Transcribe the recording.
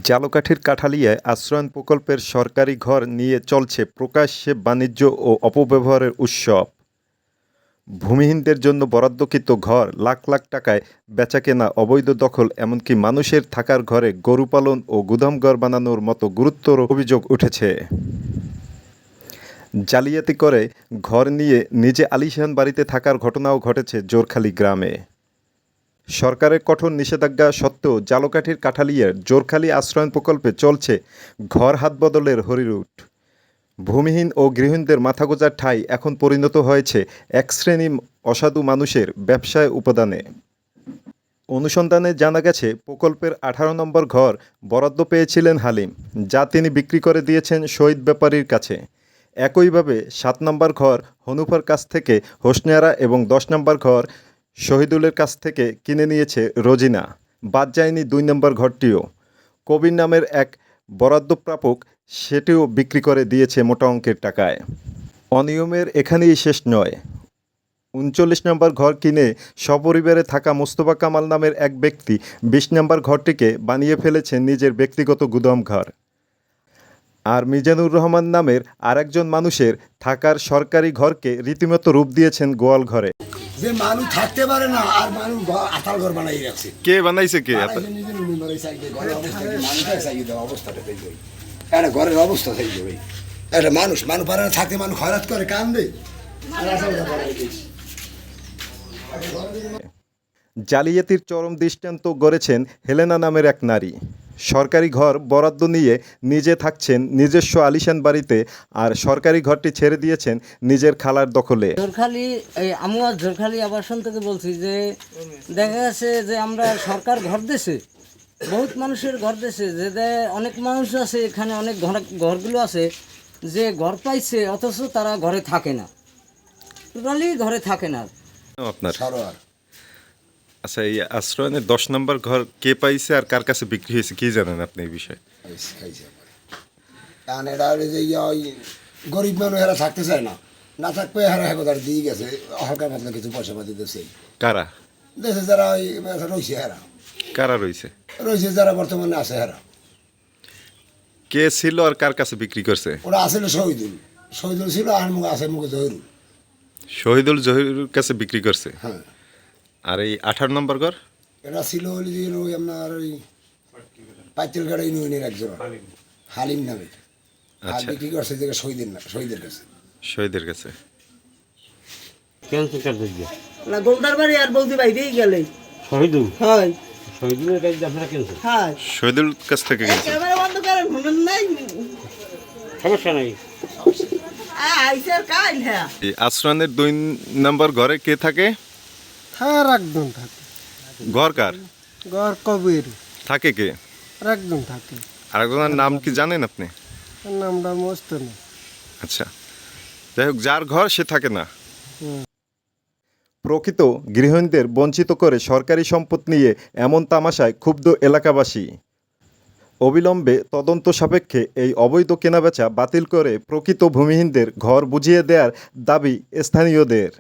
ঝালকাঠির কাঠালিয়ায় আশ্রয়ণ প্রকল্পের সরকারি ঘর নিয়ে চলছে প্রকাশ্যে বাণিজ্য ও অপব্যবহারের উৎসব। ভূমিহীনদের জন্য বরাদ্দকৃত ঘর লাখ লাখ টাকায় বেচাকেনা, অবৈধ দখল, এমনকি মানুষের থাকার ঘরে গরু পালন ও গুদামঘর বানানোর মতো গুরুতর অভিযোগ উঠেছে। জালিয়াতি করে ঘর নিয়ে নিজে আলিশান বাড়িতে থাকার ঘটনাও ঘটেছে জোরখালী গ্রামে। সরকারের কঠোর নিষেধাজ্ঞা সত্ত্বেও ঝালকাঠির কাঠালিয়ার জোরখালী আশ্রয়ণ প্রকল্পে চলছে ঘর হাত বদলের হরিলুট। ভূমিহীন ও গৃহহীনদের মাথাগোঁজার ঠাঁই এখন পরিণত হয়েছে এক শ্রেণী অসাধু মানুষের ব্যবসায় উপাদানে। অনুসন্ধানে জানা গেছে, প্রকল্পের 18 নম্বর ঘর বরাদ্দ পেয়েছিলেন হালিম, যা তিনি বিক্রি করে দিয়েছেন শহীদ ব্যাপারীর কাছে। একইভাবে 7 নম্বর ঘর হনুফার কাছ থেকে হোসনেয়ারা এবং 10 নম্বর ঘর শহীদুলের কাছ থেকে কিনে নিয়েছে রোজিনা। বাদ যায়নি 2 নম্বর ঘরটিও। কবির নামের এক বরাদ্দপ্রাপক সেটিও বিক্রি করে দিয়েছে মোটা অঙ্কের টাকায়। অনিয়মের এখানেই শেষ নয়। 39 নম্বর ঘর কিনে সপরিবারে থাকা মোস্তফা কামাল নামের এক ব্যক্তি 20 নম্বর ঘরটিকে বানিয়ে ফেলেছেন নিজের ব্যক্তিগত গুদামঘর। আর মিজানুর রহমান নামের আরেকজন মানুষের থাকার সরকারি ঘরকে রীতিমতো রূপ দিয়েছেন গোয়াল ঘরে। যে মানুষ থাকতে পারে না আর মানুষ আতাল ঘর বানাই রাখছে। কে বানাইছে? কে একটা ঘরের অবস্থা থাকবে ভাই, একটা মানুষ পারে না থাকতে, মানুষ খয়রাত করে কান্দে। জালিয়াতির চরম দৃষ্টান্ত গড়েছেন হেলেনা নামের এক নারী। সরকারি ঘর বরাদ্দ নিয়ে নিজে থাকছেন নিজস্ব আলিশান বাড়িতে, আর সরকারি ঘরটি ছেড়ে দিয়েছেন নিজের খালার দখলে। জোরখালী আবাসন থেকে বলছি যে দেখা গেছে যে আমরা সরকার ঘর দেশে বহুত মানুষের ঘর দেশে যে অনেক মানুষ আছে, এখানে অনেক ঘরগুলো আছে যে ঘর পাইছে অথচ তারা ঘরে থাকে না, টোটালি ঘরে থাকে না। আপনার আচ্ছা, এই আশ্রয়নের 10 নম্বর ঘর কে পাইছে আর কার কাছে বিক্রি হয়েছে কি জানেন আপনি এই বিষয়ে? গরিব মানুষ এরা থাকতে চায় না, না থাকবে এরা হেবার দিয়ে গেছে, হালকা পাতলা কিছু পয়সা পাতি দিচ্ছে। কারা দেশে যারা রয়েছে এরা কারা রয়েছে যারা বর্তমানে আছে এরা। কে ছিল আর কার কাছে বিক্রি করছে? ওরা আসছিল শহীদুল ছিল, আর মুখে আছে মুখে জহিরুল। শহীদুল জহিরুল কাছে বিক্রি করছে। হ্যাঁ। আর এই 18 নম্বর ঘর এটা ছিল ওই আপনার ওই পাইতেলগাড়া ইউনিয়নের একজন হালিম নামে। আর বিক্রি করছে শহীদের কাছে। শহীদের কাছে না গোলদার বাড়ি আর বলতে বাইরেই গেলে শহীদুল হয় শহীদুলের কাছে আপনারা কিনছেন? হ্যাঁ, শহীদুল কাছ থেকে গেছে। ক্যামেরা বন্ধ করেন, ভুলেন নাই, সমস্যা নাই। আইসার কাল। হ্যাঁ, এই আশ্রয়নের 2 নম্বর ঘরে কে থাকে? একদম থাকে। ঘর কার? ঘর কবির থাকে কে? একদম থাকে। আরেকজনের নাম কি জানেন আপনি? নামটা মস্ত না। আচ্ছা, যাই হোক, যার ঘর সে থাকে না। প্রকৃত গৃহহীনদের বঞ্চিত করে সরকারি সম্পদ নিয়ে এমন তামাশায় ক্ষুব্ধ এলাকাবাসী। অবিলম্বে তদন্ত সাপেক্ষে এই অবৈধ কেনাবেচা বাতিল করে প্রকৃত ভূমিহীনদের ঘর বুঝিয়ে দেওয়ার দাবি স্থানীয়দের।